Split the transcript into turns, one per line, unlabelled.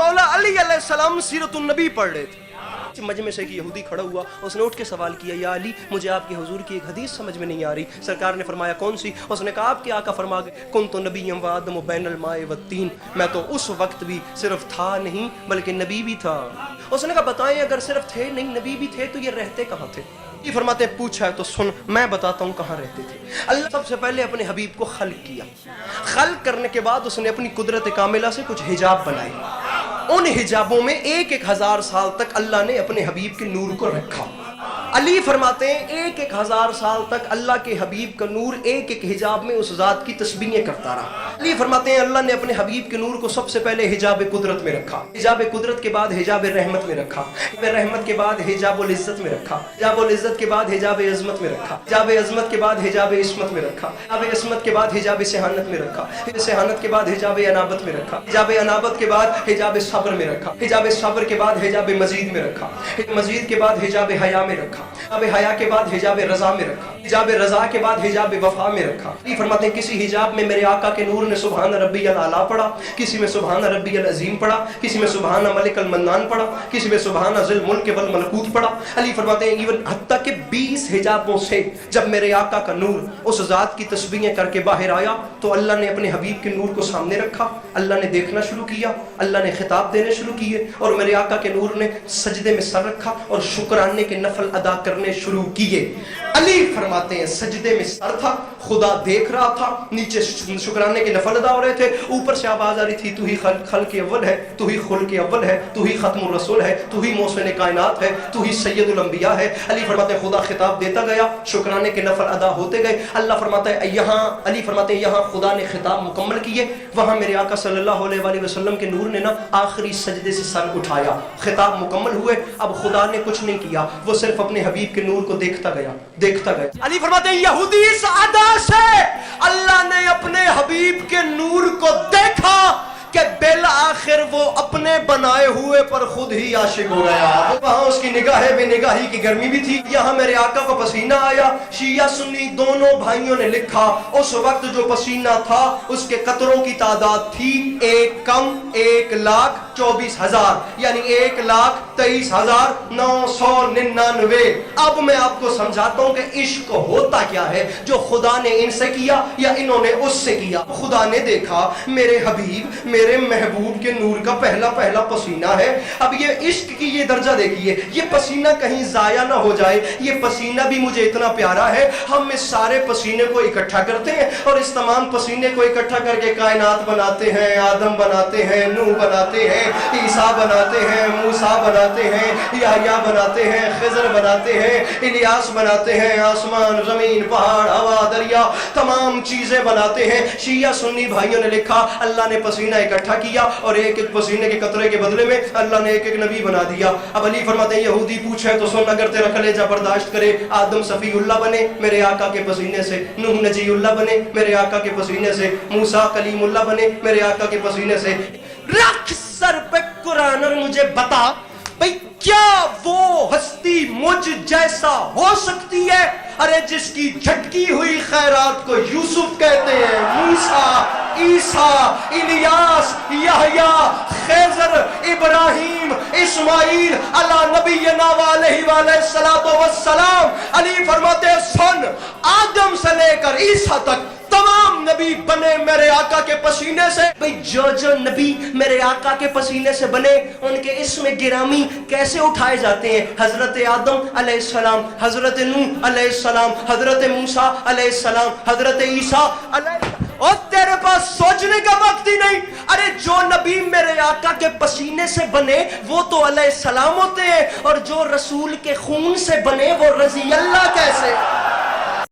मौला अली अलैहिस्सलाम सीरत नबी पढ़ रहे थे। मजमे से एक यहूदी खड़ा हुआ, उसने उठ के सवाल किया, या अली मुझे आपके हुजूर की एक हदीस समझ में नहीं आ रही। सरकार ने फरमाया कौन सी? उसने कहा आपके आका फरमा गए कुन्तु नबिय्यम व आदम बैनल माए वत्तीन, मैं तो उस वक्त भी सिर्फ था नहीं बल्कि नबी भी था। उसने कहा बताएं अगर सिर्फ थे नहीं नबी भी थे तो ये रहते कहाँ थे? ये फरमाते पूछा है तो सुन मैं बताता हूँ कहाँ रहते थे। अल्लाह सबसे पहले अपने हबीब को खल्क किया, खल्क करने के बाद उसने अपनी कुदरत कामिला से कुछ हिजाब बनाए। उन हिजाबों में एक 1000 साल तक अल्लाह ने अपने हबीब के नूर को रखा। अली फरमाते हैं 1000 साल तक अल्लाह के हबीब का नूर एक हिजाब में उस जात की तस्बीहें करता रहा। अली फरमाते हैं अल्लाह ने अपने हबीब के नूर को सबसे पहले हिजाब कुदरत में रखा, हिजाब कुदरत के बाद हिजाब रहमत में रखा, रहमत के बाद हिजाब इज्जत में रखा, हिजाब इज्जत के बाद हिजाब अजमत में रखा, हिजाब अजमत के बाद हिजाब इस्मत में रखा, हिजाब इस्मत के बाद हिजाब सेहानत में रखा, सेहानत के बाद हिजाब अनाबत में रखा, हिजाब अनाबत के बाद हिजाब सब्र में रखा, हिजाब सब्र के बाद हिजाब मजीद में रखा, मजीद के बाद हिजाब हया में रखा, हिजाब हया के बाद हिजाब रजा में रखा, हिजाब रजा के बाद हिजाब वफा में रखा। ये फरमाते हैं किसी हिजाब में मेरे आका के नूर ने सुभान रब्बियल आला पढ़ा, किसी में सुभान रब्बियल अजीम पढ़ा, किसी में सुभान मलिकल मन्नान पढ़ा, किसी में सुभान ज़िल मुल्क वल मलकूत पढ़ा। अली फरमाते हैं इवन हत्ता के 20 हिजाबों से जब मेरे आका का नूर उस जात की तस्बीहें करके बाहर आया तो अल्लाह ने अपने हबीब के नूर को सामने रखा, अल्लाह ने देखना शुरू किया, अल्लाह ने खिताब देने शुरू किए और मेरे आका के नूर ने सजदे में सर रखा और शुक्राने के नफल अदा करने शुरू किए। अली फरमाते हैं सजदे में सर था, खुदा देख रहा था, नीचे शुक्राने के नफल अदा हो रहे थे, ऊपर से आवाज आ रही थी तू ही खल के अव्वल है, तू ही खुल के अव्वल है, तू ही खत्मुर रसूल है, तू ही मौसम कायनात है, तू ही सैयदुल अंबिया है। अली फरमाते हैं खुदा खिताब देता गया, शुक्राने के नफल अदा होते गए। अल्लाह फरमाता है यहाँ, अली फरमाते हैं यहाँ खुदा ने खिताब मुकम्मल किए, वहाँ मेरे आका सल्लल्लाहु अलैहि वसल्लम के नूर ने ना आखिरी सजदे से सर उठाया, खिताब मुकम्मल हुए। अब खुदा ने कुछ नहीं किया, वो सिर्फ अपने हबीब के नूर को देखता गया, देखता गया। अली फरमाते हैं यहूदी इस अदा से अल्लाह ने अपने हबीब के नूर को देखा कि बिल आखिर वो अपने बनाए हुए पर खुद ही आशिक हो गया। वहां उसकी निगाहें बेनिगाही की गर्मी भी थी, यहाँ मेरे आका को पसीना आया। शिया सुन्नी दोनों भाइयों ने लिखा उस वक्त जो पसीना था उसके कतरों की तादाद थी एक कम 1,24,000 यानी 1,23,999। अब मैं आपको समझाता हूँ कि इश्क होता क्या है, जो खुदा ने इनसे किया या इन्होंने उससे किया। खुदा ने देखा मेरे हबीब मेरे महबूब के नूर का पहला पहला पसीना है। अब ये इश्क की ये दर्जा देखिए, ये पसीना कहीं जाया ना हो जाए, ये पसीना भी मुझे इतना प्यारा है, हम इस सारे पसीने को इकट्ठा करते हैं और इस तमाम पसीने को इकट्ठा करके कायनात बनाते हैं, आदम बनाते हैं, नूह बनाते हैं, ईसा बनाते हैं, मूसा बनाते हैं, याह्या बनाते हैं, खिज़र बनाते हैं, इलियास बनाते हैं, आसमान जमीन पहाड़ हवा दरिया तमाम चीजें बनाते हैं। शिया सुन्नी भाइयों ने लिखा अल्लाह ने पसीना इकट्ठा किया और एक एक पसीने के कतरे के बदले में अल्लाह ने एक एक नबी बना दिया। अब अली फरमाते हैं यहूदी पूछे तो सुन, अगर तेरा कलेजा बर्दाश्त करे, आदम सफीउल्लाह बने मेरे आका के पसीने से, नूह नजीउल्लाह बने मेरे आका के पसीने से, मूसा कलीमुल्लाह बने मेरे आका के पसीने से। रख सर पे कुरान और मुझे बता भाई क्या वो हस्ती मुझ जैसा हो सकती है? अरे जिसकी झटकी हुई खैरात को यूसुफ कहते हैं, मूसा ईसा इलियास याह्या खिज़र इब्राहीम इस्माइल अला नबीना अलैहिस्सलातु वस्सलाम। अली फरमाते सुन, आदम से लेकर ईसा तक तमाम नबी बने मेरे आका के पसीने से। भाई जो जो नबी मेरे आका के पसीने से बने उनके इसमें गिरामी कैसे उठाए जाते हैं? हजरत आदम अलैहिस्सलाम, हजरत नूह अलैहिस्सलाम, हजरत मूसा अलैहिस्सलाम, हजरत ईसा अलैहिस्सलाम। और तेरे पास सोचने का वक्त ही नहीं। अरे जो नबी मेरे आका के पसीने से बने वो तो अलैहिस्सलाम होते हैं और जो रसूल के खून से बने वो रज़ी अल्लाह कैसे?